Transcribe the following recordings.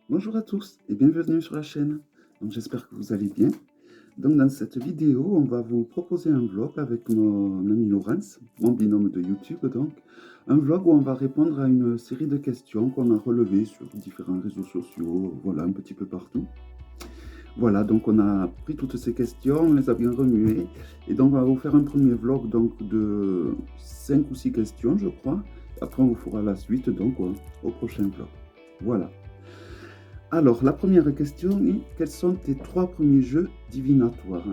Bonjour à tous et bienvenue sur la chaîne. Donc j'espère que vous allez bien. Donc dans cette vidéo, on va vous proposer un vlog avec mon ami Laurence, mon binôme de YouTube donc. Un vlog où on va répondre à une série de questions qu'on a relevées sur différents réseaux sociaux, voilà, un petit peu partout. Voilà, donc on a pris toutes ces questions, on les a bien remuées. Et donc on va vous faire un premier vlog donc de 5 ou 6 questions, je crois. Après on vous fera la suite donc au prochain vlog. Voilà. Alors, la première question est, quels sont tes 3 premiers jeux divinatoires?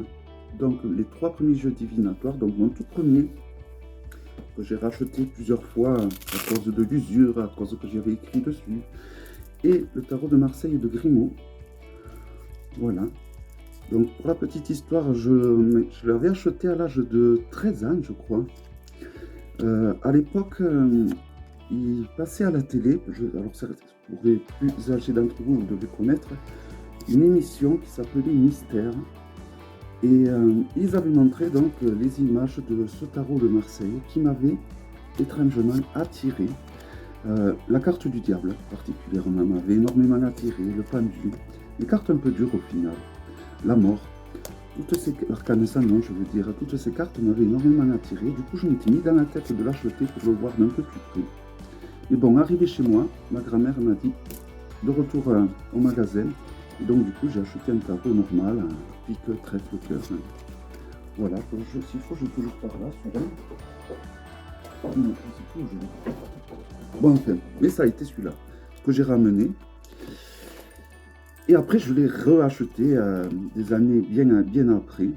Donc, les 3 premiers jeux divinatoires, donc mon tout premier, que j'ai racheté plusieurs fois à cause de l'usure, à cause que j'avais écrit dessus, et le tarot de Marseille et de Grimaud. Voilà. Donc, pour la petite histoire, je l'avais acheté à l'âge de 13 ans, je crois. À l'époque, il passait à la télé, alors pour les plus âgés d'entre vous, vous devez connaître, une émission qui s'appelait Mystère. Et ils avaient montré donc les images de ce tarot de Marseille qui m'avait étrangement attiré. La carte du diable particulièrement m'avait énormément attiré, le pendu, les cartes un peu dures au final, la mort, toutes ces l'arcane sans nom, je veux dire, toutes ces cartes m'avaient énormément attiré. Du coup, je m'étais mis dans la tête de l'acheter pour le voir d'un peu plus près. Et bon, arrivé chez moi, ma grand-mère m'a dit, de retour au magasin, et donc du coup j'ai acheté un tarot normal, un pique, trèfle, cœur. Voilà, s'il faut, je toujours par là, celui-là. Bon, enfin, mais ça a été celui-là, que j'ai ramené. Et après, je l'ai reacheté des années bien après.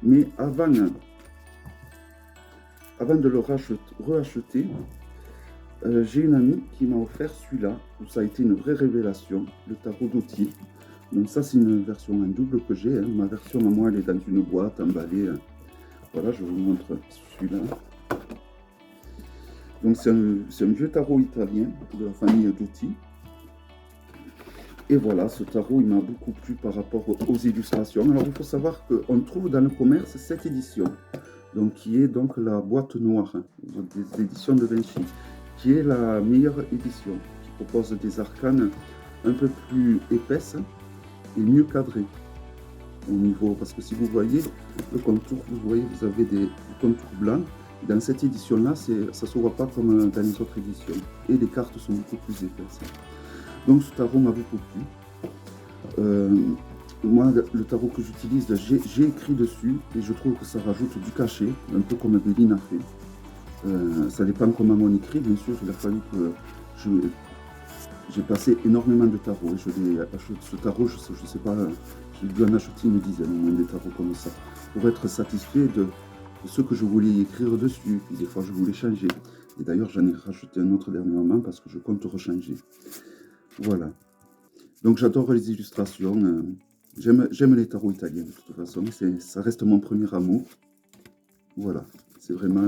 Mais avant de le reacheter, j'ai une amie qui m'a offert celui-là, où ça a été une vraie révélation, le tarot d'Autier. Donc ça, c'est une version en double que j'ai. Ma version à moi, elle est dans une boîte emballée. Voilà, je vous montre celui-là. Donc c'est un vieux tarot italien de la famille d'Auti. Et voilà, ce tarot, il m'a beaucoup plu par rapport aux illustrations. Alors, il faut savoir qu'on trouve dans le commerce cette édition, donc, qui est donc la boîte noire des éditions de Vinci, qui est la meilleure édition, qui propose des arcanes un peu plus épaisses et mieux cadrées au niveau, parce que si vous voyez le contour, vous avez des contours blancs. Dans cette édition-là, ça ne se voit pas comme dans les autres éditions, et les cartes sont beaucoup plus épaisses. Donc ce tarot m'a beaucoup plu. Moi, le tarot que j'utilise, j'ai écrit dessus et je trouve que ça rajoute du cachet, un peu comme Béline a fait. Ça dépend comment on écrit, bien sûr. Il a fallu que j'ai passé énormément de tarots. Ce tarot, je sais pas, j'ai dû en acheter une dizaine au moins des tarots comme ça, pour être satisfait de ce que je voulais écrire dessus. Puis des fois, je voulais changer. Et d'ailleurs, j'en ai racheté un autre dernièrement parce que je compte rechanger. Voilà. Donc j'adore les illustrations. J'aime les tarots italiens de toute façon. Ça reste mon premier amour. Voilà. C'est vraiment...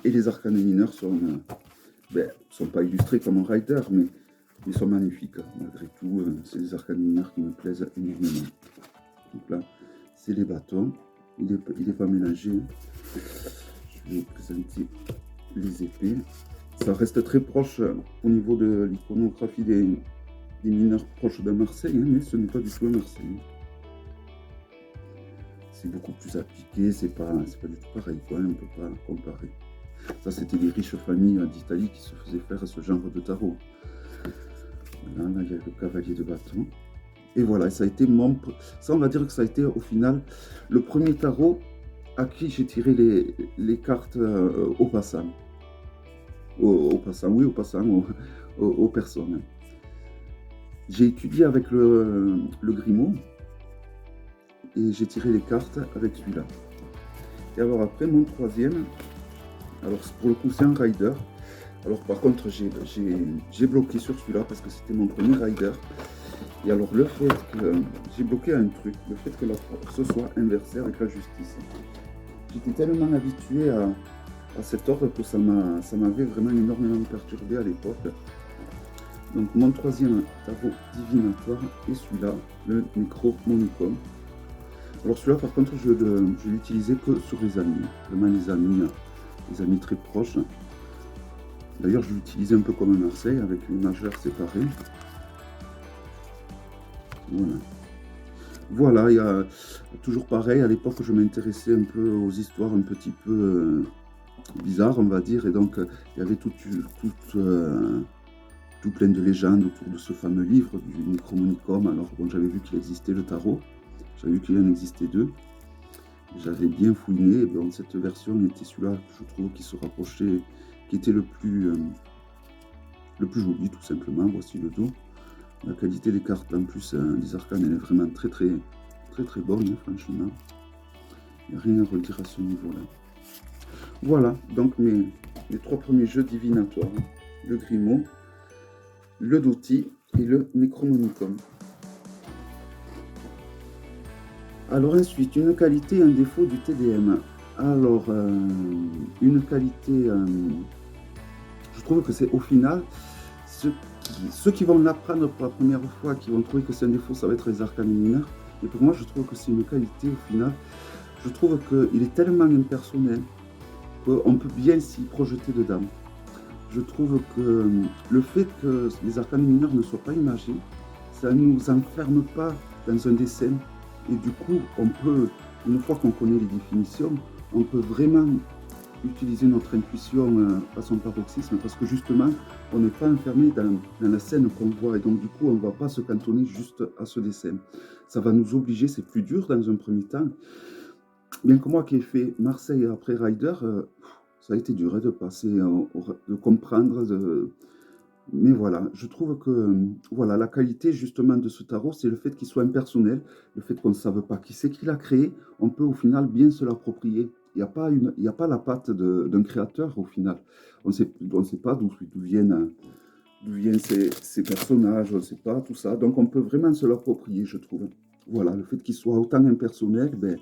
et les arcanes mineurs sont pas illustrés comme un rider, mais ils sont magnifiques. Malgré tout, c'est les arcanes mineurs qui me plaisent énormément. Donc là, c'est les bâtons. Il est pas mélangé. Je vais vous présenter les épées. Ça reste très proche au niveau de l'iconographie des mineurs proches de Marseille, mais ce n'est pas du tout à Marseille. C'est beaucoup plus appliqué, c'est pas du tout pareil, quoi, on ne peut pas comparer. Ça, c'était les riches familles d'Italie qui se faisaient faire ce genre de tarot. Voilà, là, il y a le cavalier de bâton. Et voilà, ça a été ça, on va dire que ça a été au final le premier tarot à qui j'ai tiré les cartes au passant. Au passant, aux personnes. J'ai étudié avec le Grimaud et j'ai tiré les cartes avec celui-là. Et alors après, mon troisième, alors pour le coup c'est un rider. Alors par contre j'ai bloqué sur celui-là parce que c'était mon premier rider. Et alors le fait que j'ai bloqué un truc, le fait que la force soit inversée avec la justice. J'étais tellement habitué à cet ordre que ça m'avait vraiment énormément perturbé à l'époque. Donc mon troisième tarot divinatoire est celui-là, le Necromonicon. Alors celui-là par contre je l'utilisais que sur les amis, vraiment les amis très proches. D'ailleurs je l'utilisais un peu comme un Marseille avec une majeure séparée. Voilà. Voilà, il y a toujours pareil, à l'époque, je m'intéressais un peu aux histoires un petit peu bizarres, on va dire, et donc il y avait tout plein de légendes autour de ce fameux livre du Necromonicon. Alors bon, j'avais vu qu'il existait le tarot, j'avais vu qu'il en existait deux, j'avais bien fouiné, et bon, cette version était celui-là que je trouve qui se rapprochait, qui était le plus joli, tout simplement. Voici le dos. La qualité des cartes, en plus, des arcanes, elle est vraiment très bonne, hein, franchement. Il n'y a rien à redire à ce niveau-là. Voilà, donc mes trois premiers jeux divinatoires. Le Grimo, le Doti et le Necromonicon. Alors ensuite, une qualité et un défaut du TDM. Alors, une qualité, je trouve que c'est au final, ceux qui vont l'apprendre pour la première fois, qui vont trouver que c'est un défaut, ça va être les arcanes mineurs. Et pour moi, je trouve que c'est une qualité au final. Je trouve qu'il est tellement impersonnel qu'on peut bien s'y projeter dedans. Je trouve que le fait que les arcanes mineurs ne soient pas imagés, ça ne nous enferme pas dans un dessin. Et du coup, on peut, une fois qu'on connaît les définitions, on peut vraiment utiliser notre intuition à son paroxysme, parce que justement, on n'est pas enfermé dans la scène qu'on voit, et donc du coup, on ne va pas se cantonner juste à ce dessin. Ça va nous obliger, c'est plus dur dans un premier temps. Bien que moi qui ai fait Marseille après Rider, ça a été dur de passer, de comprendre, mais voilà, je trouve que voilà, la qualité justement de ce tarot, c'est le fait qu'il soit impersonnel, le fait qu'on ne sache pas qui c'est qui l'a créé, on peut au final bien se l'approprier. Il n'y a pas la patte d'un créateur au final. On ne sait pas d'où viennent ces personnages, on ne sait pas tout ça. Donc on peut vraiment se l'approprier, je trouve. Voilà, le fait qu'il soit autant impersonnel, ben,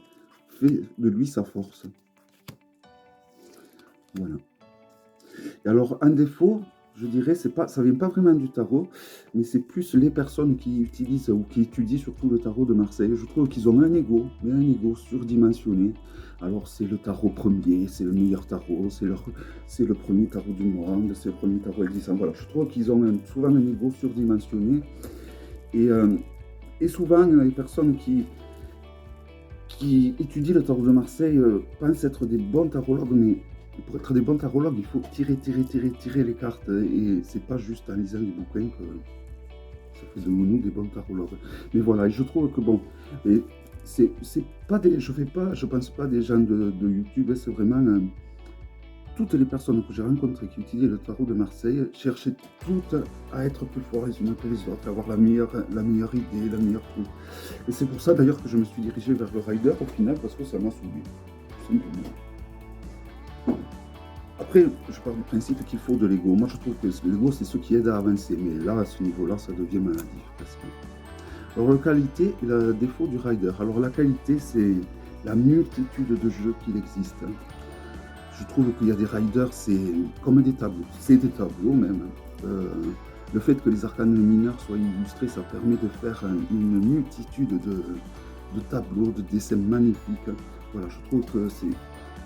fait de lui sa force. Voilà. Et alors, un défaut, je dirais, ça ne vient pas vraiment du tarot, mais c'est plus les personnes qui utilisent ou qui étudient surtout le tarot de Marseille. Je trouve qu'ils ont un ego, mais un ego surdimensionné. Alors, c'est le tarot premier, c'est le meilleur tarot, c'est le premier tarot du monde, c'est le premier tarot existant. Voilà, je trouve qu'ils ont souvent un ego surdimensionné. Et, euh, et souvent, les personnes qui étudient le tarot de Marseille pensent être des bons tarologues, mais pour être des bons tarologues, il faut tirer les cartes. Et c'est pas juste en lisant des bouquins que ça fait de nous des bons tarologues. Mais voilà, et je trouve que bon, c'est pas des, je pense pas des gens de YouTube, c'est vraiment toutes les personnes que j'ai rencontrées qui utilisaient le tarot de Marseille cherchaient toutes à être plus fortes les unes que les autres, à avoir la meilleure idée, la meilleure truc. Et c'est pour ça d'ailleurs que je me suis dirigé vers le rider au final, parce que ça m'a saoulé, tout simplement. Après, je pars du principe qu'il faut de l'ego. Moi, je trouve que l'ego, c'est ce qui aide à avancer. Mais là, à ce niveau-là, ça devient maladif, presque. Alors, la qualité et le défaut du rider. Alors, la qualité, c'est la multitude de jeux qu'il existe. Je trouve qu'il y a des riders, c'est comme des tableaux. C'est des tableaux, même. Le fait que les arcanes mineurs soient illustrés, ça permet de faire une multitude de tableaux, de dessins magnifiques. Voilà, je trouve que c'est...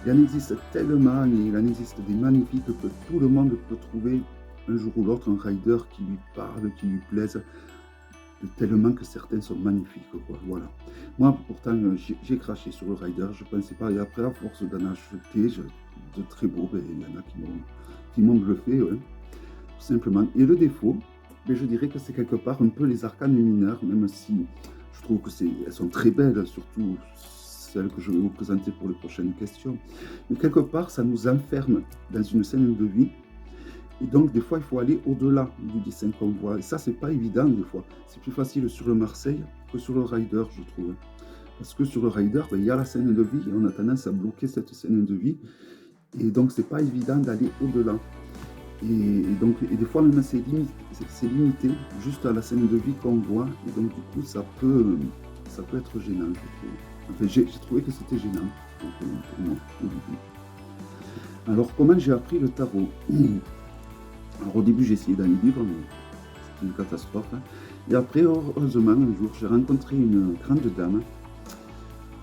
Il en existe tellement, et il en existe des magnifiques que tout le monde peut trouver un jour ou l'autre un rider qui lui parle, qui lui plaise, tellement que certains sont magnifiques, quoi. Voilà. Moi, pourtant, j'ai craché sur le rider, je ne pensais pas, et après, à force d'en acheter, de très beaux, ben, il y en a qui m'ont bluffé, ouais, tout simplement. Et le défaut, ben, je dirais que c'est quelque part un peu les arcanes mineurs, même si je trouve qu'elles sont très belles, surtout celle que je vais vous présenter pour les prochaines questions. Mais quelque part, ça nous enferme dans une scène de vie. Et donc, des fois, il faut aller au-delà du dessin qu'on voit. Et ça, c'est pas évident, des fois. C'est plus facile sur le Marseille que sur le rider, je trouve. Parce que sur le rider, ben, il y a la scène de vie et on a tendance à bloquer cette scène de vie. Et donc, c'est pas évident d'aller au-delà. Et des fois, même, c'est limité juste à la scène de vie qu'on voit. Et donc, du coup, ça peut être gênant, je trouve. Enfin, j'ai trouvé que c'était gênant pour moi au début. Alors, comment j'ai appris le tarot? Alors, au début, j'ai essayé d'aller vivre, mais c'était une catastrophe. Et après, heureusement, un jour, j'ai rencontré une grande dame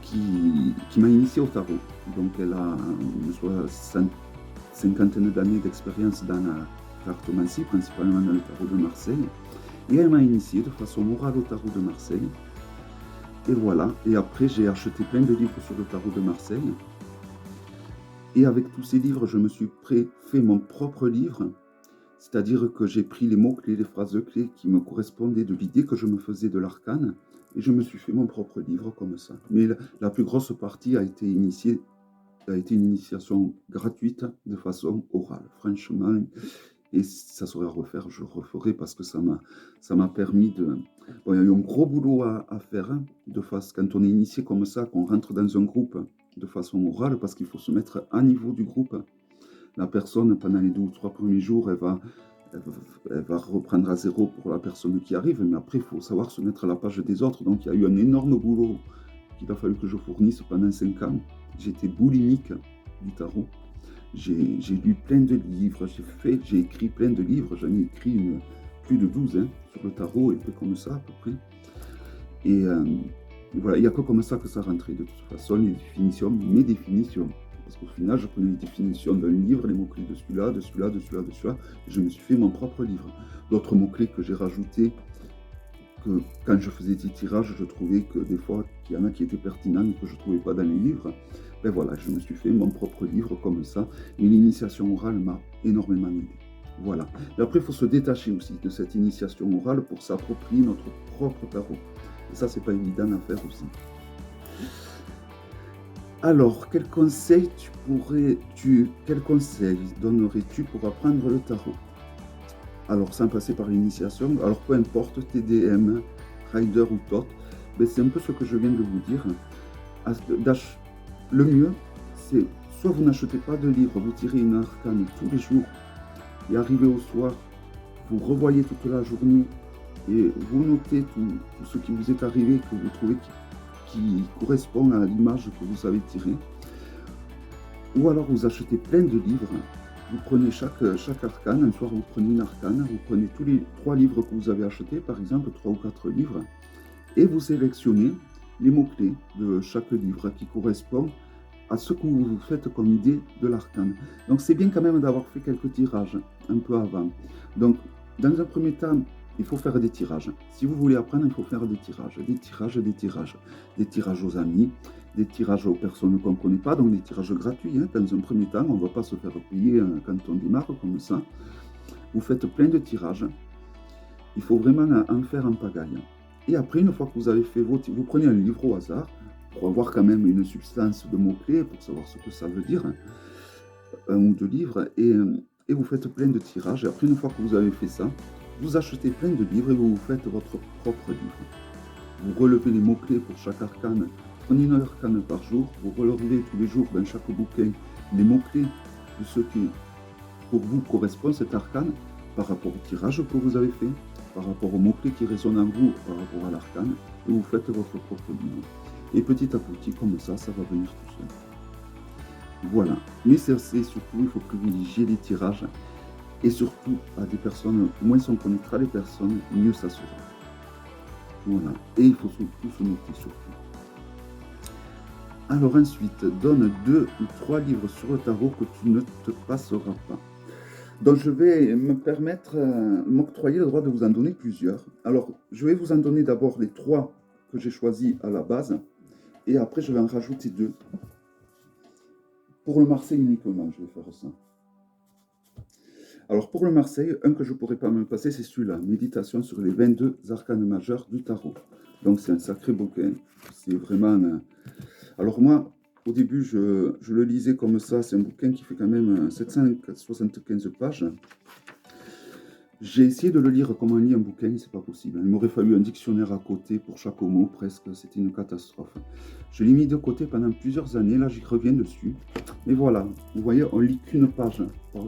qui m'a initié au tarot. Donc, elle a une cinquantaine d'années d'expérience dans la cartomancie, principalement dans le tarot de Marseille. Et elle m'a initié de façon orale au tarot de Marseille. Et voilà. Et après, j'ai acheté plein de livres sur le tarot de Marseille. Et avec tous ces livres, je me suis fait mon propre livre. C'est-à-dire que j'ai pris les mots-clés, les phrases-clés qui me correspondaient de l'idée que je me faisais de l'arcane. Et je me suis fait mon propre livre comme ça. Mais la plus grosse partie a été une initiation gratuite de façon orale. Franchement, et si ça serait à refaire, je referai parce que ça m'a permis de... Bon, il y a eu un gros boulot à faire, hein, quand on est initié comme ça, qu'on rentre dans un groupe de façon orale, parce qu'il faut se mettre à niveau du groupe. La personne, pendant les 2 ou 3 premiers jours, elle va reprendre à zéro pour la personne qui arrive, mais après, il faut savoir se mettre à la page des autres. Donc, il y a eu un énorme boulot qu'il a fallu que je fournisse pendant 5 ans. J'étais boulimique du tarot. J'ai lu plein de livres, j'ai écrit plein de livres, j'en ai écrit plus de 12 hein, sur le tarot, et peu comme ça à peu près. Et voilà, il n'y a que comme ça que ça rentrait. De toute façon, les définitions, mes définitions. Parce qu'au final, je prenais les définitions d'un livre, les mots-clés de celui-là, de celui-là, de celui-là, de celui-là, et je me suis fait mon propre livre. D'autres mots-clés que j'ai rajoutés, que quand je faisais des tirages, je trouvais que des fois, qu'il y en a qui étaient pertinents et que je ne trouvais pas dans les livres. Ben voilà, je me suis fait mon propre livre comme ça. Et l'initiation orale m'a énormément aidé. Voilà. Et après, il faut se détacher aussi de cette initiation orale pour s'approprier notre propre tarot. Et ça, c'est pas évident à faire aussi. Alors, quel conseil donnerais-tu pour apprendre le tarot? Alors, sans passer par l'initiation, alors peu importe, TDM, Rider ou TOT, ben c'est un peu ce que je viens de vous dire. Le mieux, c'est soit vous n'achetez pas de livre, vous tirez une arcane tous les jours, et arrivé au soir, vous revoyez toute la journée, et vous notez tout ce qui vous est arrivé, que vous trouvez qui correspond à l'image que vous avez tirée. Ou alors vous achetez plein de livres, vous prenez chaque arcane, un soir vous prenez une arcane, vous prenez tous les 3 livres que vous avez achetés, par exemple 3 ou 4 livres, et vous sélectionnez les mots-clés de chaque livre qui correspond à ce que vous faites comme idée de l'arcane. Donc c'est bien quand même d'avoir fait quelques tirages un peu avant. Donc dans un premier temps, il faut faire des tirages. Si vous voulez apprendre, il faut faire des tirages, des tirages, des tirages. Des tirages aux amis, des tirages aux personnes qu'on ne connaît pas, donc des tirages gratuits. Hein. Dans un premier temps, on ne va pas se faire payer quand on démarre comme ça. Vous faites plein de tirages. Il faut vraiment en faire en pagaille. Et après, une fois que vous avez fait vous prenez un livre au hasard, pour avoir quand même une substance de mots-clés, pour savoir ce que ça veut dire, hein, 1 ou 2 livres, et vous faites plein de tirages. Et après, une fois que vous avez fait ça, vous achetez plein de livres et vous faites votre propre livre. Vous relevez les mots-clés pour chaque arcane. Prenez une arcane par jour. Vous relevez tous les jours dans chaque bouquin les mots-clés de ce qui, pour vous, correspond cet arcane par rapport au tirage que vous avez fait, par rapport aux mots-clés qui résonnent en vous par rapport à l'arcane, et vous faites votre propre livre. Et petit à petit, comme ça va venir tout seul. Voilà. Mais c'est surtout, il faut privilégier les tirages. Et surtout, à des personnes, moins on connaîtra les personnes, mieux ça sera. Voilà. Et il faut surtout se noter surtout. Alors ensuite, donne 2 ou 3 livres sur le tarot que tu ne te passeras pas. Donc je vais me permettre, m'octroyer le droit de vous en donner plusieurs. Alors, je vais vous en donner d'abord les 3 que j'ai choisis à la base. Et après, je vais en rajouter 2. Pour le Marseille uniquement, je vais faire ça. Alors pour le Marseille, un que je ne pourrais pas me passer, c'est celui-là, Méditation sur les 22 arcanes majeurs du tarot. Donc c'est un sacré bouquin. C'est vraiment... Alors moi, au début, je le lisais comme ça. C'est un bouquin qui fait quand même 775 pages. J'ai essayé de le lire comme on lit un bouquin, c'est pas possible. Il m'aurait fallu un dictionnaire à côté pour chaque mot, presque. C'était une catastrophe. Je l'ai mis de côté pendant plusieurs années. Là, j'y reviens dessus. Mais voilà, vous voyez, on lit qu'une page.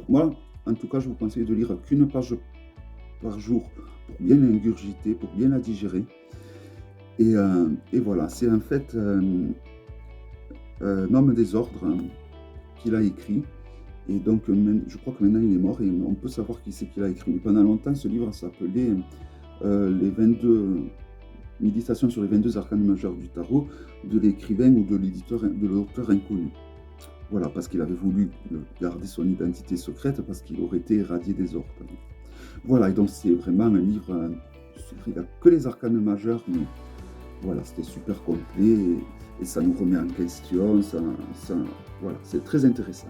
Moi, en tout cas, je vous conseille de lire qu'une page par jour pour bien l'ingurgiter, pour bien la digérer. Et voilà, c'est en fait un homme des ordres qu'il a écrit. Et donc, je crois que maintenant il est mort et on peut savoir qui c'est qu'il a écrit. Mais pendant longtemps, ce livre s'appelait les 22 méditations sur les 22 arcanes majeurs du tarot de l'écrivain ou de l'auteur inconnu. Voilà, parce qu'il avait voulu garder son identité secrète, parce qu'il aurait été irradié des ordres. Voilà, et donc c'est vraiment un livre il n'y a que les arcanes majeurs, mais voilà, c'était super complet et ça nous remet en question. Voilà, c'est très intéressant.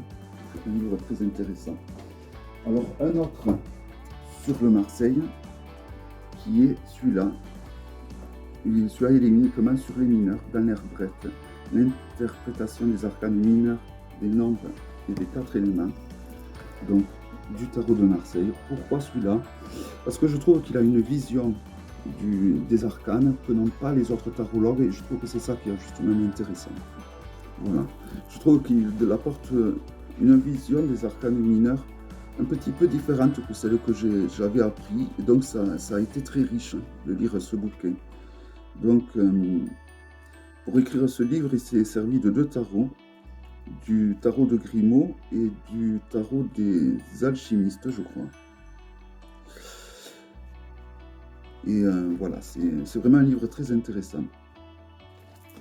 C'est un livre très intéressant. Alors, un autre sur le Marseille, qui est celui-là. Celui-là, il est uniquement sur les mineurs, dans l'air bref. L'interprétation des arcanes mineurs, des nombres et des 4 éléments. Donc, du tarot de Marseille. Pourquoi celui-là? Parce que je trouve qu'il a une vision des arcanes que n'ont pas les autres tarologues et je trouve que c'est ça qui est justement intéressant. Voilà. Je trouve qu'il apporte une vision des arcanes mineurs un petit peu différente que celle que j'avais appris et donc ça a été très riche de lire ce bouquin. Donc pour écrire ce livre, il s'est servi de 2 tarots, du tarot de Grimaud et du tarot des alchimistes, je crois. Et voilà, c'est vraiment un livre très intéressant.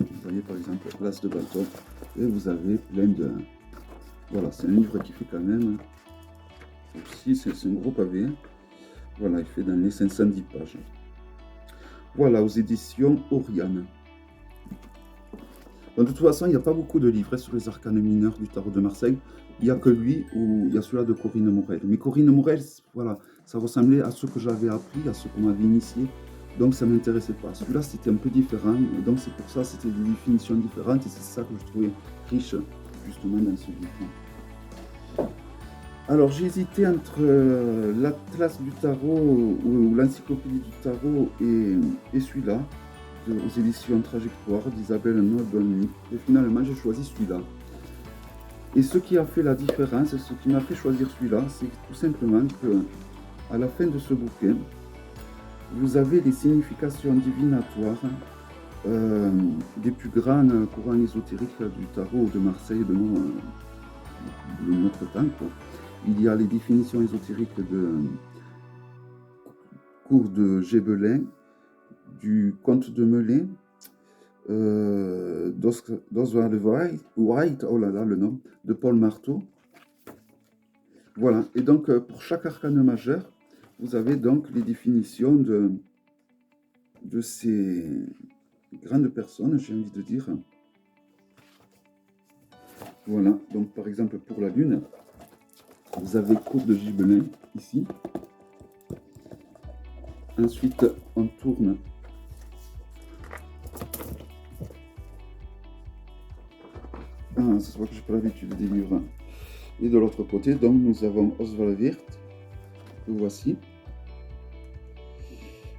Vous voyez par exemple l'As de bâton, et vous avez plein de... Voilà, c'est un livre qui fait quand même... Aussi, c'est un gros pavé. Voilà, il fait dans les 510 pages. Voilà, aux éditions Oriane. Donc, de toute façon, il n'y a pas beaucoup de livres sur les arcanes mineurs du tarot de Marseille. Il n'y a que lui, ou il y a celui-là de Corinne Morel. Mais Corinne Morel, voilà, ça ressemblait à ce que j'avais appris, à ce qu'on m'avait initié. Donc, ça ne m'intéressait pas. Celui-là, c'était un peu différent. Donc, c'est pour ça, c'était des définitions différentes. Et c'est ça que je trouvais riche, justement, dans ce livre. Alors, j'ai hésité entre l'Atlas du tarot, ou l'Encyclopédie du tarot, et celui-là, aux éditions Trajectoire d'Isabelle Nodoni. Et finalement, j'ai choisi celui-là. Et ce qui a fait la différence, ce qui m'a fait choisir celui-là, c'est tout simplement que, à la fin de ce bouquin, vous avez les significations divinatoires des plus grands courants ésotériques du tarot de Marseille de notre temps, quoi. Il y a les définitions ésotériques de cours de Gébelin, du comte de Melun, d'Oswald White, oh là là, le nom, de Paul Marteau. Voilà, et donc pour chaque arcane majeur, vous avez donc les définitions de ces grandes personnes, j'ai envie de dire. Voilà, donc par exemple pour la Lune, vous avez cours de Gibelin ici. Ensuite, on tourne. Ah, ça se voit que je n'ai pas l'habitude des livres. Et de l'autre côté, donc, nous avons Oswald Wirth, que voici.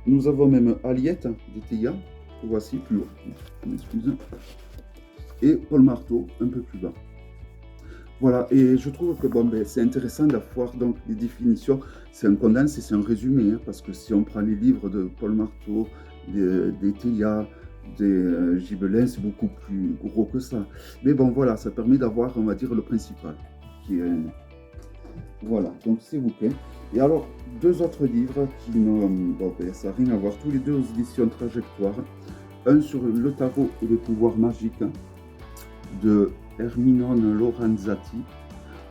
Nous avons même Aliette de Théia, que voici plus haut. Excusez. Et Paul Marteau, un peu plus bas. Voilà, et je trouve que bon, c'est intéressant d'avoir donc des définitions. C'est un condensé, c'est un résumé, hein, parce que si on prend les livres de Paul Marteau, des Théia, des Gibelins, c'est beaucoup plus gros que ça. Mais bon, voilà, ça permet d'avoir, on va dire, le principal. Qui est... Voilà, donc ces bouquins. Et alors, 2 autres livres qui n'ont... Bon, ça n'a rien à voir, tous les 2 aux éditions Trajectoire. Un sur le tarot et les pouvoirs magiques de Herminone Lorenzetti.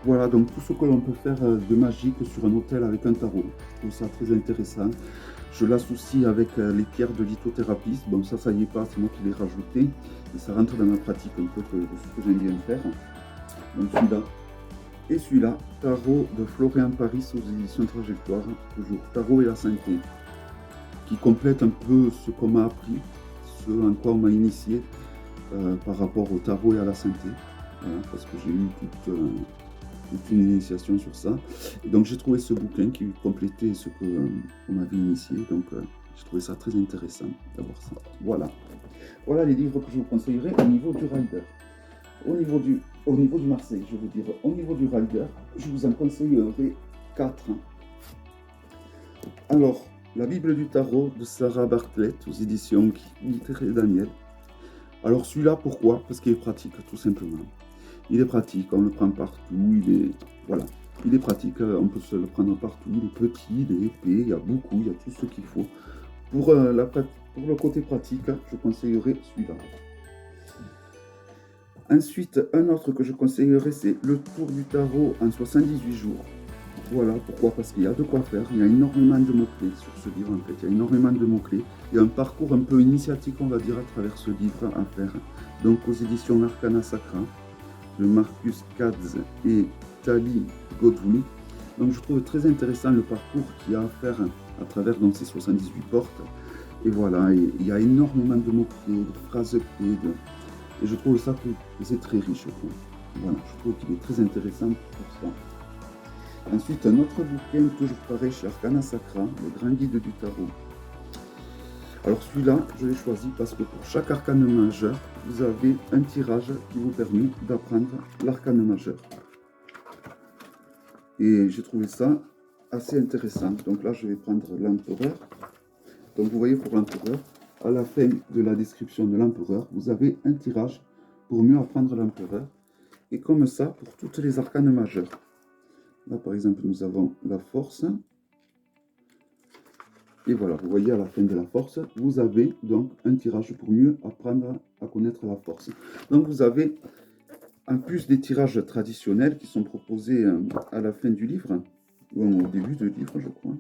Voilà, donc tout ce que l'on peut faire de magique sur un hôtel avec un tarot. Je trouve ça très intéressant. Je l'associe avec les pierres de lithothérapie. Bon, ça y est pas, c'est moi qui l'ai rajouté. Et ça rentre dans ma pratique un peu de ce que j'aime bien faire. Donc celui-là. Et celui-là, Tarot de Florian Paris aux éditions Trajectoire. Toujours Tarot et la santé. Qui complète un peu ce qu'on m'a appris, ce en quoi on m'a initié par rapport au tarot et à la santé. Voilà, parce que j'ai eu toute une initiation sur ça. Et donc j'ai trouvé ce bouquin qui complétait ce qu'on m'avait initié. Donc j'ai trouvé ça très intéressant d'avoir ça. Voilà. Voilà les livres que je vous conseillerais au niveau du rider. Au niveau du Marseille, je veux dire, au niveau du rider, je vous en conseillerais 4. Alors, la Bible du tarot de Sarah Bartlett aux éditions Guitry et Daniel. Alors celui-là, pourquoi? Parce qu'il est pratique, tout simplement. Il est pratique, on le prend partout, voilà, il est pratique, on peut se le prendre partout, il est petit, il est épais, il y a tout ce qu'il faut. Pour le côté pratique, je conseillerais celui-là. Ensuite, un autre que je conseillerais, c'est Le Tour du Tarot en 78 jours Voilà, pourquoi? Parce qu'il y a de quoi faire. Il y a énormément de mots-clés sur ce livre, en fait. Il y a énormément de mots-clés. Il y a un parcours un peu initiatique, on va dire, à travers ce livre à faire. Donc, aux éditions Arcana Sacra, de Marcus Katz et Tali Godwin. Donc, je trouve très intéressant le parcours qu'il y a à faire à travers donc, ces 78 portes. Et voilà, et il y a énormément de mots-clés, de phrases clés. Et je trouve ça que c'est très riche. Quoi. Voilà, je trouve qu'il est très intéressant pour ça. Ensuite, un autre bouquin, toujours pareil, chez Arcana Sacra, le Grand Guide du Tarot. Alors celui-là, je l'ai choisi parce que pour chaque arcane majeur, vous avez un tirage qui vous permet d'apprendre l'arcane majeur. Et j'ai trouvé ça assez intéressant. Donc là, je vais prendre l'empereur. Donc vous voyez, pour l'empereur, à la fin de la description de l'empereur, vous avez un tirage pour mieux apprendre l'empereur. Et comme ça, pour toutes les arcanes majeures. Là, par exemple, nous avons la force. Et voilà, vous voyez, à la fin de la force, vous avez donc un tirage pour mieux apprendre à connaître la force. Donc, vous avez, en plus des tirages traditionnels qui sont proposés à la fin du livre, ou au début du livre, je crois.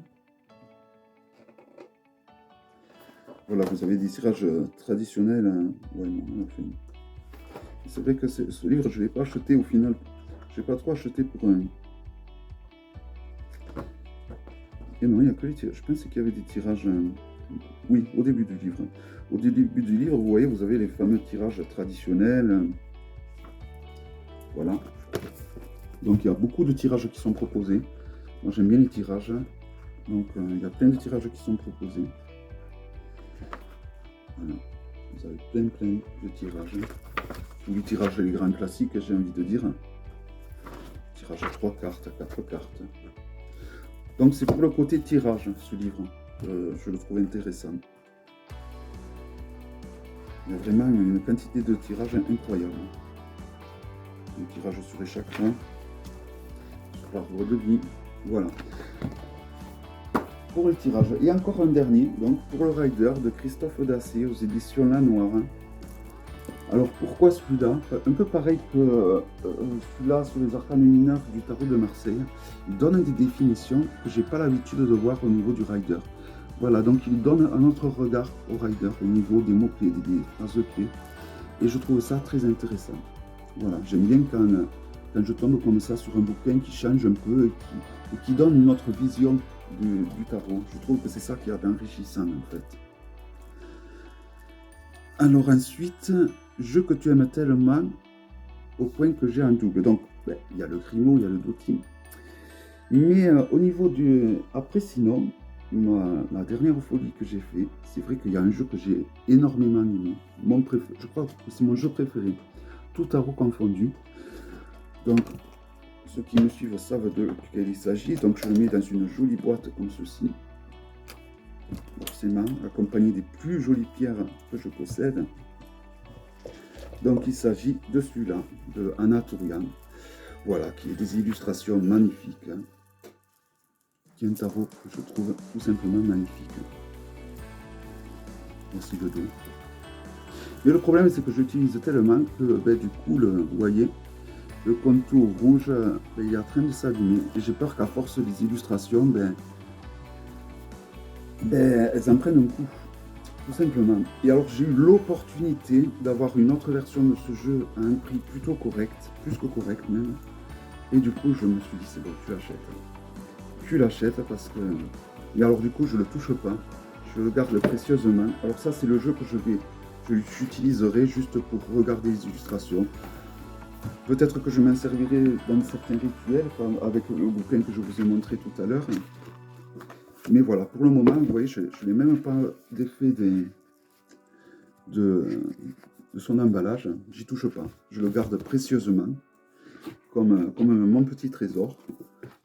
Voilà, vous avez des tirages traditionnels. Ouais, non, à la fin. C'est vrai que ce livre, je ne l'ai pas acheté au final. Je n'ai pas trop acheté pour un... Et non, il n'y a que les tirages. Je pensais qu'il y avait des tirages... Oui, au début du livre. Au début du livre, vous voyez, vous avez les fameux tirages traditionnels. Voilà. Donc, il y a beaucoup de tirages qui sont proposés. Moi, j'aime bien les tirages. Donc, il y a plein de tirages qui sont proposés. Voilà. Vous avez plein de tirages. Tous les tirages, les grands classiques, j'ai envie de dire. Tirage à 3 cartes, à 4 cartes. Donc c'est pour le côté tirage, ce livre. Je le trouve intéressant. Il y a vraiment une quantité de tirages incroyable. Un tirage sur les chakras, sur l'arbre de vie. Voilà. Pour le tirage. Et encore un dernier, donc pour le Rider de Christophe Dassé aux éditions La Noire. Alors pourquoi celui-là? Un peu pareil que celui-là sur les arcanes mineurs du tarot de Marseille. Il donne des définitions que j'ai pas l'habitude de voir au niveau du Rider. Voilà, donc il donne un autre regard au Rider au niveau des mots-clés, des phrases clés. Et je trouve ça très intéressant. Voilà, j'aime bien quand je tombe comme ça sur un bouquin qui change un peu et qui donne une autre vision du tarot. Je trouve que c'est ça qui est enrichissant en fait. Alors ensuite, jeu que tu aimes tellement au point que j'ai un double. Donc, il y a le Grimo, il y a le Dotti. Mais au niveau du... Après, sinon, la dernière folie que j'ai fait, c'est vrai qu'il y a un jeu que j'ai énormément aimé. Je crois que c'est mon jeu préféré. Tout tarot confondu. Donc, ceux qui me suivent savent de quel il s'agit. Donc, je le mets dans une jolie boîte comme ceci. Forcément, accompagné des plus jolies pierres que je possède. Donc il s'agit de celui-là, de Anatolian, voilà, qui est des illustrations magnifiques, hein, qui est un tarot que je trouve tout simplement magnifique. Voici le dos. Mais le problème, c'est que j'utilise tellement que, du coup, vous voyez, le contour rouge, il est en train de s'allumer. Et j'ai peur qu'à force des illustrations, elles en prennent un coup. Tout simplement. Et alors j'ai eu l'opportunité d'avoir une autre version de ce jeu à un prix plutôt correct, plus que correct même. Et du coup je me suis dit c'est bon, tu l'achètes. Tu l'achètes parce que... Et alors du coup je le touche pas, je le garde précieusement. Alors ça c'est le jeu que j'utiliserai juste pour regarder les illustrations. Peut-être que je m'en servirai dans certains rituels, comme avec le bouquin que je vous ai montré tout à l'heure. Mais voilà, pour le moment, vous voyez, je n'ai même pas d'effet de son emballage. J'y touche pas. Je le garde précieusement, comme mon petit trésor.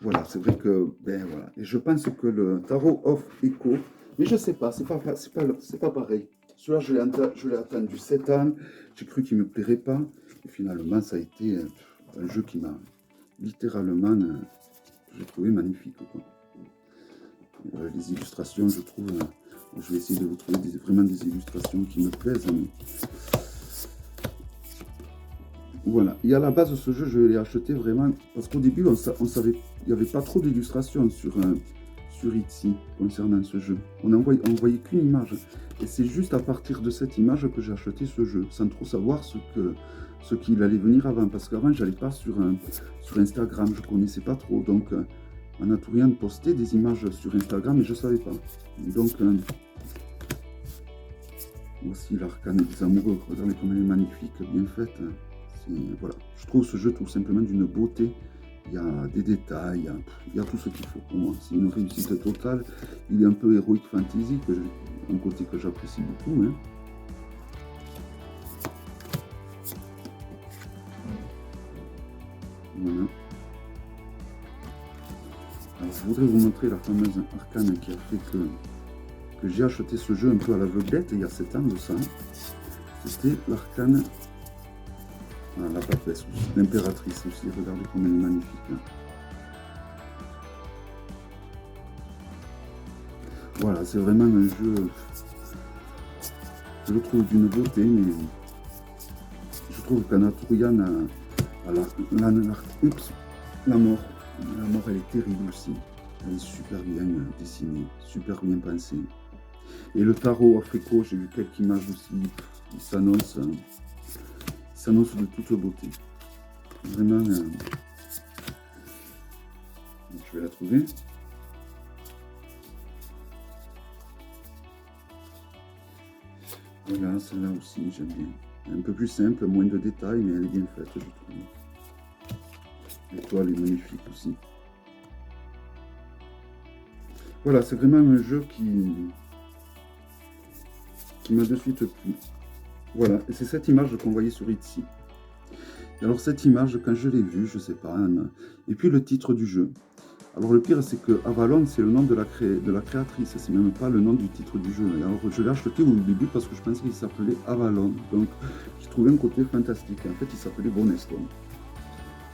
Voilà, c'est vrai que, voilà. Et je pense que le tarot offre écho, mais je sais pas, c'est pas pareil. Celui-là, je l'ai attendu 7 ans. J'ai cru qu'il me plairait pas. Et finalement, ça a été un jeu qui m'a littéralement, j'ai trouvé magnifique, quoi. Les illustrations, je trouve, je vais essayer de vous trouver vraiment des illustrations qui me plaisent. Voilà. Et à la base, ce jeu, je l'ai acheté vraiment parce qu'au début, on savait, il n'y avait pas trop d'illustrations sur Etsy concernant ce jeu. On voyait qu'une image. Et c'est juste à partir de cette image que j'ai acheté ce jeu, sans trop savoir ce qu'il allait venir avant. Parce qu'avant, je n'allais pas sur Instagram, je ne connaissais pas trop. Donc, Anaturian postait des images sur Instagram et je ne savais pas. Donc, voici l'arcane des amoureux. Regardez comme elle est magnifique, bien faite. Voilà. Je trouve ce jeu tout simplement d'une beauté. Il y a des détails, il y a tout ce qu'il faut pour moi. C'est une réussite totale. Il est un peu héroïque fantasy, un côté que j'apprécie beaucoup. Hein. Voilà. Alors, je voudrais vous montrer la fameuse arcane qui a fait que j'ai acheté ce jeu un peu à l'aveuglette il y a 7 ans de ça. C'était l'arcane, la papesse, l'impératrice aussi. Regardez comme elle est magnifique. Hein. Voilà, c'est vraiment un jeu, je le trouve d'une beauté, mais je trouve qu'Anaturian la mort, elle est terrible aussi. Elle est super bien dessinée, super bien pensée. Et le tarot africo, j'ai vu quelques images aussi, il s'annonce de toute beauté. Vraiment, je vais la trouver. Voilà, celle-là aussi, j'aime bien. Un peu plus simple, moins de détails, mais elle est bien faite, je trouve. L'étoile est magnifique aussi. Voilà, c'est vraiment un jeu qui m'a de suite plu. Voilà, et c'est cette image qu'on voyait sur Etsy. Et alors cette image, quand je l'ai vue, je sais pas, et puis le titre du jeu. Alors le pire, c'est que Avalon, c'est le nom de la créatrice, c'est même pas le nom du titre du jeu. Et alors je l'ai acheté au début parce que je pensais qu'il s'appelait Avalon, donc j'ai trouvé un côté fantastique. En fait, il s'appelait Bonestone.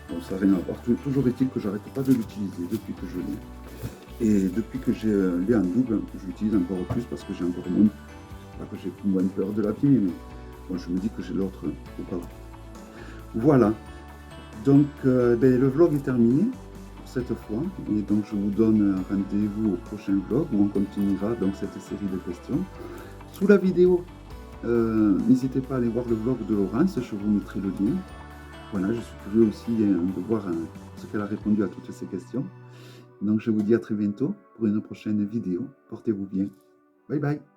Bon, ça n'a rien à voir. Toujours est-il que j'arrête pas de l'utiliser depuis que je l'ai. Et depuis que j'ai l'ai en double, je l'utilise encore plus parce que j'ai encore moins, que j'ai moins peur de l'abîmer, mais bon, je me dis que j'ai l'autre au cas où. Voilà, donc le vlog est terminé pour cette fois, et donc je vous donne rendez-vous au prochain vlog où on continuera donc cette série de questions. Sous la vidéo, n'hésitez pas à aller voir le vlog de Laurence, je vous mettrai le lien. Voilà, je suis curieux aussi de voir ce qu'elle a répondu à toutes ces questions. Donc je vous dis à très bientôt pour une prochaine vidéo. Portez-vous bien. Bye bye.